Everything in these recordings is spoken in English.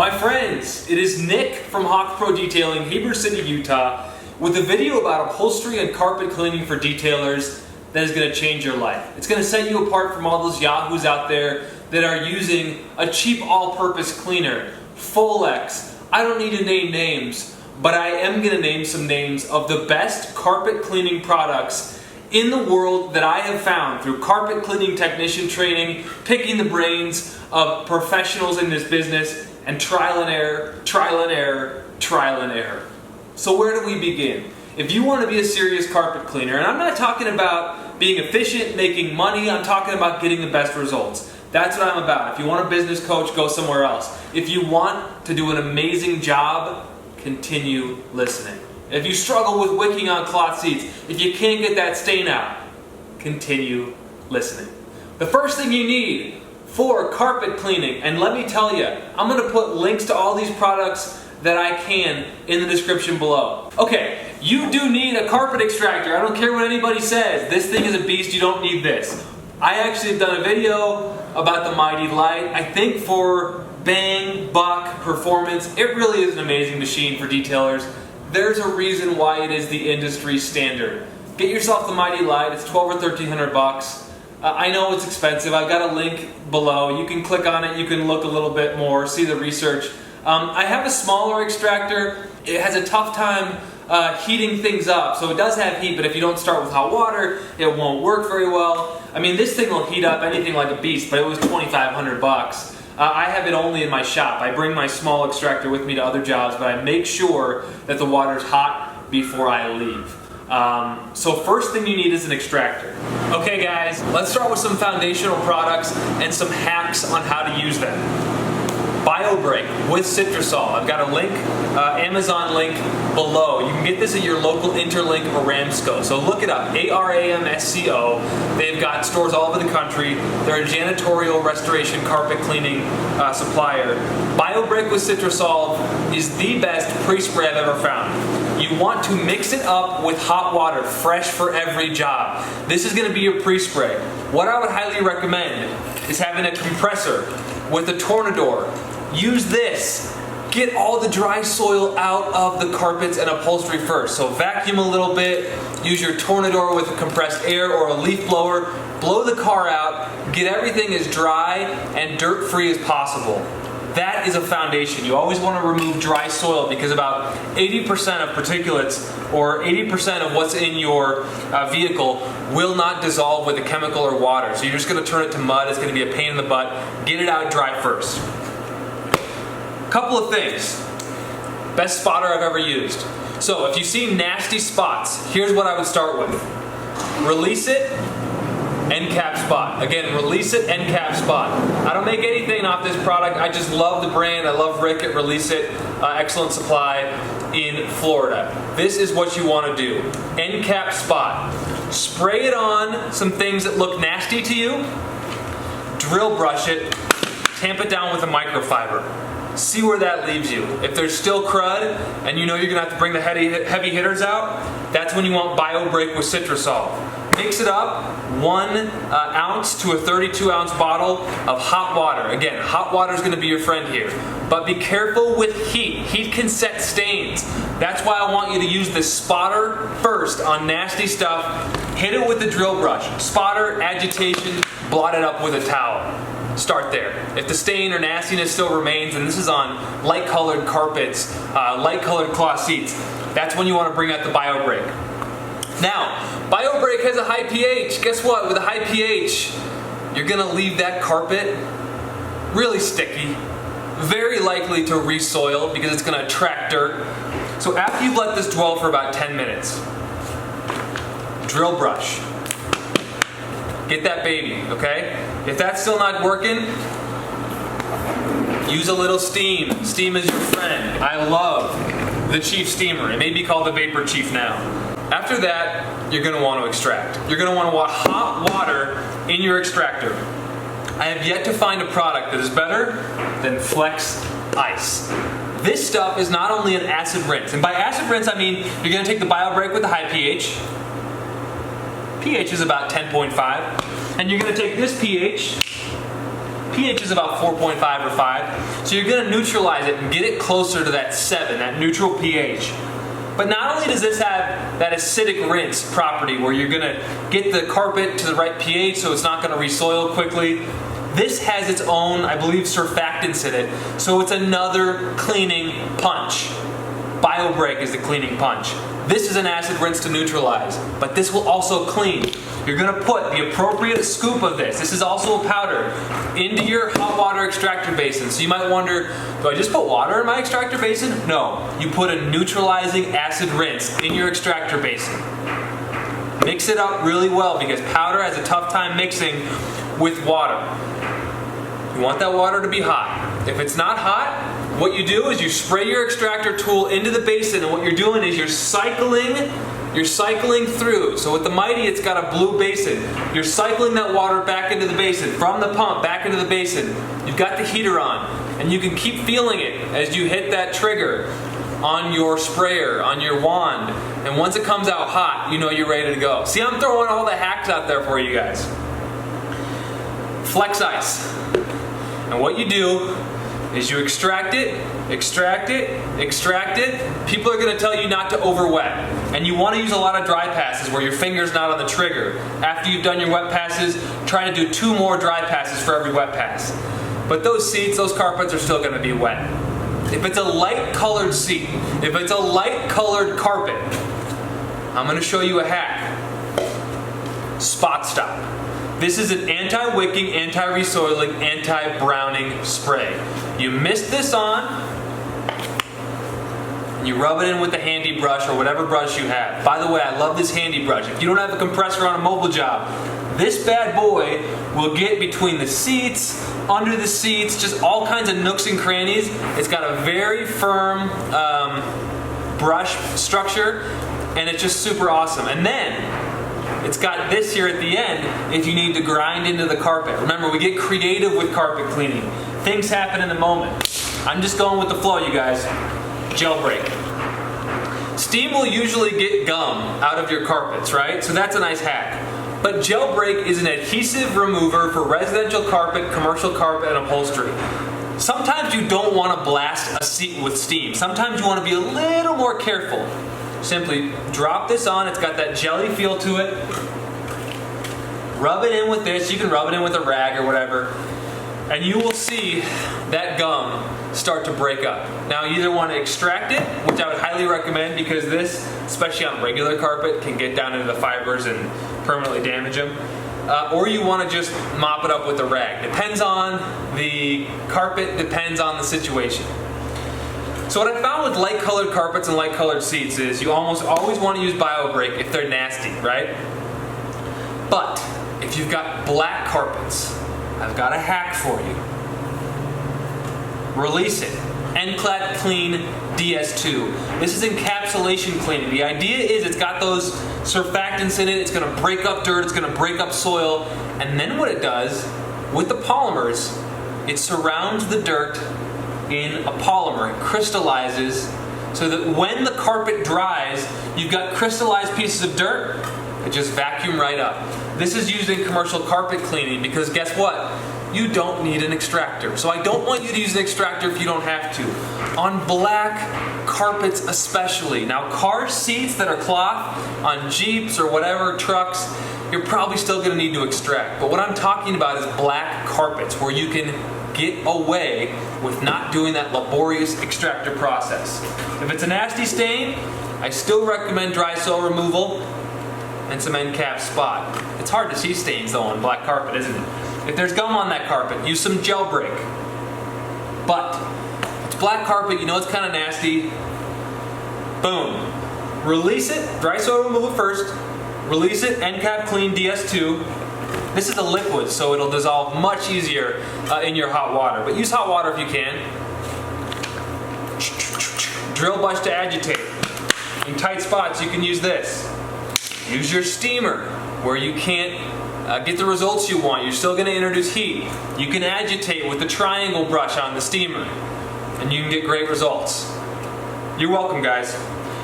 My friends, it is Nick from Hawk Pro Detailing, Heber City, Utah, with a video about upholstery and carpet cleaning for detailers that is going to change your life. It's going to set you apart from all those yahoos out there that are using a cheap all-purpose cleaner, Folex. I don't need to name names, but I am going to name some names of the best carpet cleaning products in the world that I have found through carpet cleaning technician training, picking the brains of professionals in this business, and trial and error, trial and error, trial and error. So where do we begin? If you want to be a serious carpet cleaner, and I'm not talking about being efficient, making money, I'm talking about getting the best results. That's what I'm about. If you want a business coach, go somewhere else. If you want to do an amazing job, continue listening. If you struggle with wicking on cloth seats, if you can't get that stain out, continue listening. The first thing you need for carpet cleaning, and let me tell you, I'm going to put links to all these products that I can in the description below. Okay, you do need a carpet extractor. I don't care what anybody says. This thing is a beast. You don't need this. I actually have done a video about the Mighty Light. I think for bang, buck, performance, it really is an amazing machine for detailers. There's a reason why it is the industry standard. Get yourself the Mighty Light. It's $1,200 or $1,300. I know it's expensive. I've got a link below. You can click on it. You can look a little bit more, see the research. I have a smaller extractor. It has a tough time heating things up. So it does have heat, but if you don't start with hot water, it won't work very well. I mean, this thing will heat up anything like a beast, but it was $2,500. I have it only in my shop. I bring my small extractor with me to other jobs, but I make sure that the water's hot before I leave. So first thing you need is an extractor. Okay guys, let's start with some foundational products and some hacks on how to use them. BioBreak with Citrusol. I've got a link, Amazon link below. You can get this at your local Interlink or Ramsco. So look it up, ARAMSCO. They've got stores all over the country. They're a janitorial restoration carpet cleaning supplier. BioBreak with Citrusol is the best pre-spray I've ever found. You want to mix it up with hot water, fresh for every job. This is going to be your pre-spray. What I would highly recommend is having a compressor with a tornador. Use this. Get all the dry soil out of the carpets and upholstery first. So vacuum a little bit, use your tornador with a compressed air or a leaf blower, blow the car out, get everything as dry and dirt-free as possible. That is a foundation. You always want to remove dry soil because about 80% of particulates or 80% of what's in your vehicle will not dissolve with a chemical or water. So you're just going to turn it to mud. It's going to be a pain in the butt. Get it out dry first. Couple of things. Best spotter I've ever used. So if you see nasty spots, here's what I would start with. Release it. End cap spot. Again, release it, end cap spot. I don't make anything off this product. I just love the brand. I love Rick at Release It. Excellent supply in Florida. This is what you want to do. End cap spot. Spray it on some things that look nasty to you. Drill brush it. Tamp it down with a microfiber. See where that leaves you. If there's still crud and you know you're going to have to bring the heavy hitters out, that's when you want BioBreak with Citrusol. Mix it up, 1 ounce to a 32-ounce bottle of hot water. Again, hot water is going to be your friend here. But be careful with heat. Heat can set stains. That's why I want you to use the spotter first on nasty stuff. Hit it with the drill brush. Spotter, agitation, blot it up with a towel. Start there. If the stain or nastiness still remains, and this is on light-colored carpets, light-colored cloth seats, that's when you want to bring out the BioBreak. Now, BioBreak has a high pH. Guess what? With a high pH, you're going to leave that carpet really sticky, very likely to resoil because it's going to attract dirt. So after you've let this dwell for about 10 minutes, drill brush. Get that baby, okay? If that's still not working, use a little steam. Steam is your friend. I love the Chief Steamer. It may be called the Vapor Chief now. After that, you're going to want to extract. You're going to want hot water in your extractor. I have yet to find a product that is better than Flex Ice. This stuff is not only an acid rinse, and by acid rinse I mean you're going to take the BioBreak with the high pH. pH is about 10.5, and you're going to take this pH, pH is about 4.5 or 5. So you're going to neutralize it and get it closer to that 7, that neutral pH. But not only does this have that acidic rinse property where you're going to get the carpet to the right pH so it's not going to resoil quickly, this has its own, I believe, surfactants in it. So it's another cleaning punch. BioBreak is the cleaning punch. This is an acid rinse to neutralize, but this will also clean. You're going to put the appropriate scoop of this is also a powder, into your hot water extractor basin. So you might wonder, do I just put water in my extractor basin? No, you put a neutralizing acid rinse in your extractor basin. Mix it up really well because powder has a tough time mixing with water. You want that water to be hot. If it's not hot, what you do is you spray your extractor tool into the basin, and what you're doing is you're cycling through. So with the Mighty, it's got a blue basin. You're cycling that water back into the basin, from the pump back into the basin. You've got the heater on, and you can keep feeling it as you hit that trigger on your sprayer, on your wand. And once it comes out hot, you know you're ready to go. See, I'm throwing all the hacks out there for you guys. Flex ice. And what you do is you extract it, extract it, extract it. People are going to tell you not to over wet. And you want to use a lot of dry passes where your finger's not on the trigger. After you've done your wet passes, try to do 2 more dry passes for every wet pass. But those seats, those carpets are still going to be wet. If it's a light colored seat, if it's a light colored carpet, I'm going to show you a hack. Spot Stop. This is an anti-wicking, anti-resoiling, anti-browning spray. You mist this on, and you rub it in with the handy brush or whatever brush you have. By the way, I love this handy brush. If you don't have a compressor on a mobile job, this bad boy will get between the seats, under the seats, just all kinds of nooks and crannies. It's got a very firm brush structure, and it's just super awesome. And then, it's got this here at the end if you need to grind into the carpet. Remember, we get creative with carpet cleaning. Things happen in the moment. I'm just going with the flow, you guys. Gel break. Steam will usually get gum out of your carpets, right? So that's a nice hack. But gel break is an adhesive remover for residential carpet, commercial carpet, and upholstery. Sometimes you don't want to blast a seat with steam. Sometimes you want to be a little more careful. Simply drop this on. It's got that jelly feel to it. Rub it in with this. You can rub it in with a rag or whatever. And you will see that gum start to break up. Now you either want to extract it, which I would highly recommend because this, especially on regular carpet, can get down into the fibers and permanently damage them. Or you want to just mop it up with a rag. Depends on the carpet, depends on the situation. So what I found with light colored carpets and light colored seats is you almost always want to use BioBreak if they're nasty, right? But if you've got black carpets, I've got a hack for you. Release it. Enclad Clean DS2. This is encapsulation cleaning. The idea is it's got those surfactants in it, it's going to break up dirt, it's going to break up soil, and then what it does with the polymers, it surrounds the dirt in a polymer. It crystallizes so that when the carpet dries, you've got crystallized pieces of dirt that just vacuum right up. This is used in commercial carpet cleaning because guess what? You don't need an extractor. So I don't want you to use an extractor if you don't have to. On black carpets especially. Now car seats that are cloth, on Jeeps or whatever trucks, you're probably still going to need to extract. But what I'm talking about is black carpets where you can get away with not doing that laborious extractor process. If it's a nasty stain, I still recommend dry soil removal and some end cap spot. It's hard to see stains though on black carpet, isn't it? If there's gum on that carpet, use some gel break. But it's black carpet, you know it's kind of nasty. Boom. Release it, dry soil removal first. Release it, end cap clean DS2. This is a liquid, so it'll dissolve much easier in your hot water. But use hot water if you can. Drill brush to agitate. In tight spots, you can use this. Use your steamer where you can't get the results you want. You're still going to introduce heat. You can agitate with the triangle brush on the steamer, and you can get great results. You're welcome, guys.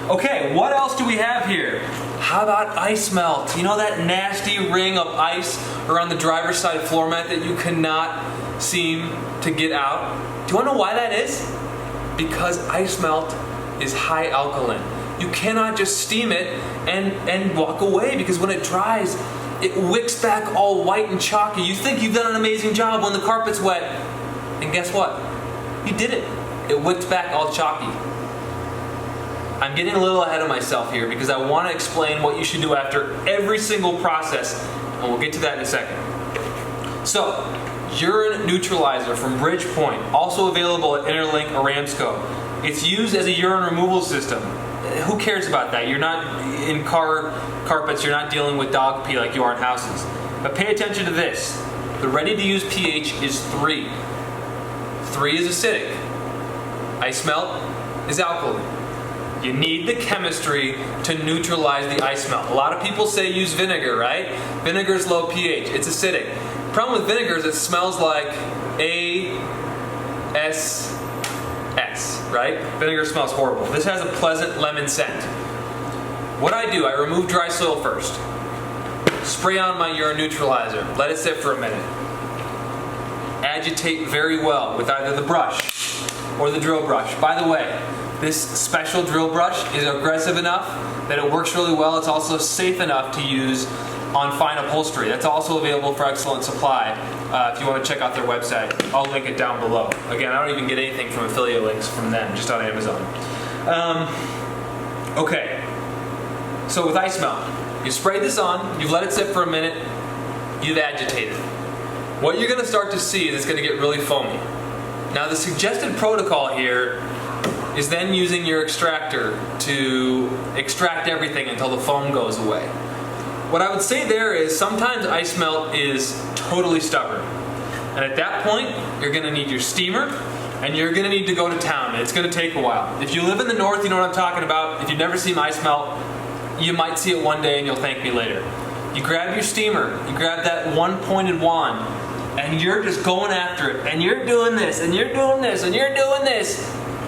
Okay, what else do we have here? How about ice melt? You know that nasty ring of ice around the driver's side floor mat that you cannot seem to get out. Do you want to know why that is? Because ice melt is high alkaline. You cannot just steam it and walk away, because when it dries, it wicks back all white and chalky. You think you've done an amazing job when the carpet's wet, and guess what? You didn't. It wicked back all chalky. I'm getting a little ahead of myself here because I want to explain what you should do after every single process, and we'll get to that in a second. So, urine neutralizer from Bridgepoint, also available at Interlink or Ramsco. It's used as a urine removal system. Who cares about that? You're not in carpets, you're not dealing with dog pee like you are in houses. But pay attention to this. The ready-to-use pH is 3. 3 is acidic. Ice melt is alkaline. You need the chemistry to neutralize the ice melt. A lot of people say use vinegar, right? Vinegar is low pH. It's acidic. The problem with vinegar is it smells like ASS, right? Vinegar smells horrible. This has a pleasant lemon scent. What I do, I remove dry soil first. Spray on my urine neutralizer. Let it sit for a minute. Agitate very well with either the brush or the drill brush. By the way, this special drill brush is aggressive enough that it works really well. It's also safe enough to use on fine upholstery. That's also available for Excellent Supply if you want to check out their website. I'll link it down below. Again, I don't even get anything from affiliate links from them, just on Amazon. Okay, so with ice melt, you spray this on, you've let it sit for a minute, you've agitated. What you're going to start to see is it's going to get really foamy. Now the suggested protocol here is then using your extractor to extract everything until the foam goes away. What I would say there is sometimes ice melt is totally stubborn. And at that point, you're going to need your steamer and you're going to need to go to town. And it's going to take a while. If you live in the north, you know what I'm talking about. If you've never seen ice melt, you might see it one day and you'll thank me later. You grab your steamer, you grab that one-pointed wand, and you're just going after it. And you're doing this, and you're doing this, and you're doing this,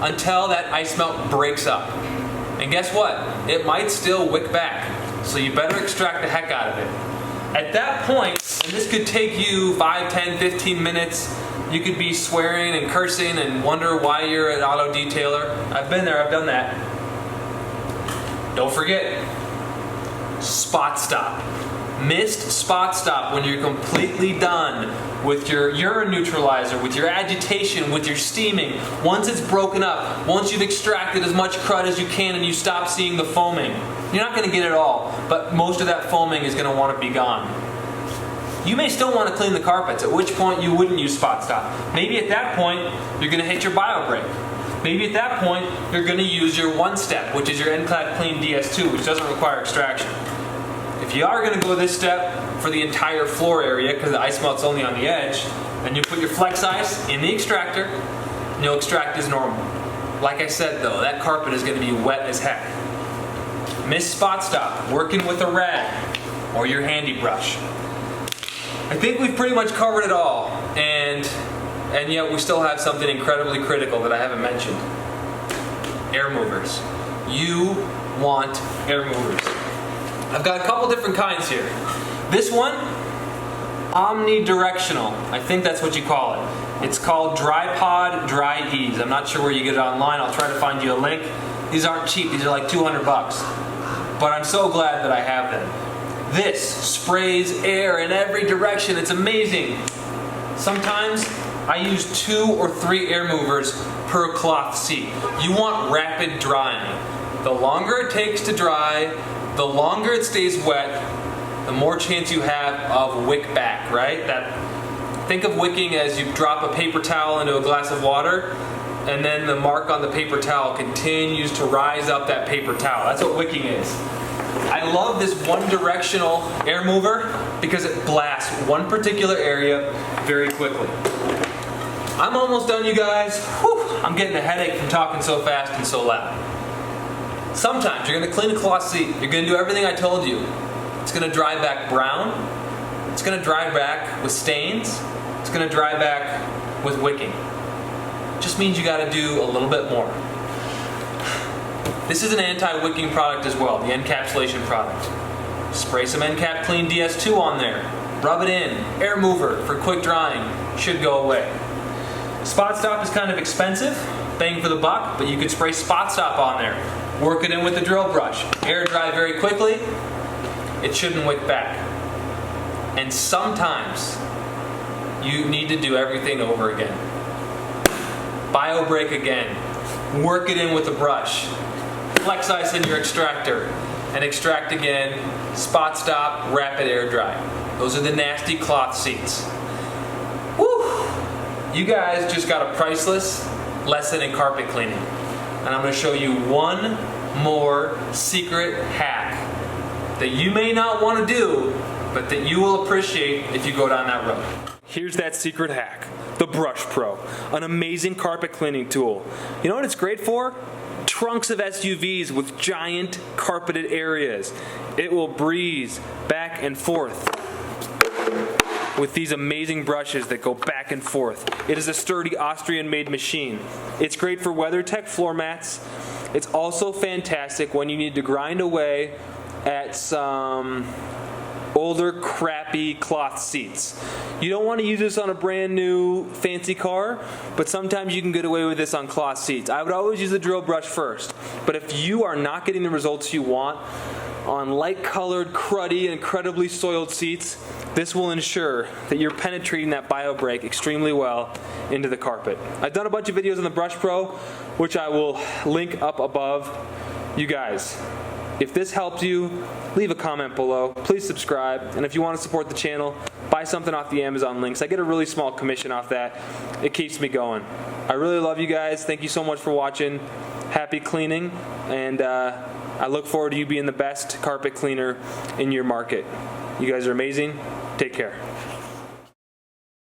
until that ice melt breaks up. And guess what? It might still wick back. So you better extract the heck out of it. At that point, and this could take you 5, 10, 15 minutes, you could be swearing and cursing and wonder why you're an auto detailer. I've been there, I've done that. Don't forget, spot stop. Missed spot stop when you're completely done with your urine neutralizer, with your agitation, with your steaming. Once it's broken up, once you've extracted as much crud as you can and you stop seeing the foaming. You're not going to get it all, but most of that foaming is going to want to be gone. You may still want to clean the carpets, at which point you wouldn't use spot stop. Maybe at that point, you're going to hit your bio break. Maybe at that point, you're going to use your one step, which is your End-Clad Clean DS2, which doesn't require extraction. If you are going to go this step for the entire floor area, because the ice melt's only on the edge, then you put your flex ice in the extractor, and you'll extract as normal. Like I said though, that carpet is going to be wet as heck. Miss spot stop, working with a rag or your handy brush. I think we've pretty much covered it all, and yet we still have something incredibly critical that I haven't mentioned. Air movers. You want air movers. I've got a couple different kinds here. This one, omnidirectional. I think that's what you call it. It's called Dry-Pod Dry Ease. I'm not sure where you get it online. I'll try to find you a link. These aren't cheap. These are like 200 bucks. But I'm so glad that I have them. This sprays air in every direction. It's amazing. Sometimes I use 2 or 3 air movers per cloth seat. You want rapid drying. The longer it takes to dry, the longer it stays wet, the more chance you have of wick back, right? Think of wicking as you drop a paper towel into a glass of water, and then the mark on the paper towel continues to rise up that paper towel. That's what wicking is. I love this one-directional air mover because it blasts one particular area very quickly. I'm almost done, you guys. Whew, I'm getting a headache from talking so fast and so loud. Sometimes you're going to clean a cloth seat. You're going to do everything I told you. It's going to dry back brown. It's going to dry back with stains. It's going to dry back with wicking. Just means you got to do a little bit more. This is an anti-wicking product as well, the encapsulation product. Spray some End-Cap Clean DS2 on there. rub it in. Air mover for quick drying should go away. Spot stop is kind of expensive, bang for the buck, but you could spray spot stop on there. Work it in with the drill brush. Air dry very quickly. It shouldn't wick back. And sometimes you need to do everything over again. Bio break again. Work it in with the brush. Flex ice in your extractor and extract again. Spot stop, rapid air dry. Those are the nasty cloth seats. Woo! You guys just got a priceless lesson in carpet cleaning. And I'm going to show you one more secret hack that you may not want to do, but that you will appreciate if you go down that road. Here's that secret hack. The Brush Pro, an amazing carpet cleaning tool. You know what it's great for? Trunks of SUVs with giant carpeted areas. It will breeze back and forth with these amazing brushes that go back and forth. It is a sturdy Austrian-made machine. It's great for WeatherTech floor mats. It's also fantastic when you need to grind away at some older, crappy cloth seats. You don't want to use this on a brand new fancy car, but sometimes you can get away with this on cloth seats. I would always use the drill brush first, but if you are not getting the results you want on light-colored, cruddy, incredibly soiled seats, this will ensure that you're penetrating that bio break extremely well into the carpet. I've done a bunch of videos on the Brush Pro, which I will link up above. You guys, if this helped you, leave a comment below. Please subscribe, and if you want to support the channel, buy something off the Amazon links. I get a really small commission off that. It keeps me going. I really love you guys. Thank you so much for watching. Happy cleaning, and I look forward to you being the best carpet cleaner in your market. You guys are amazing. Take care.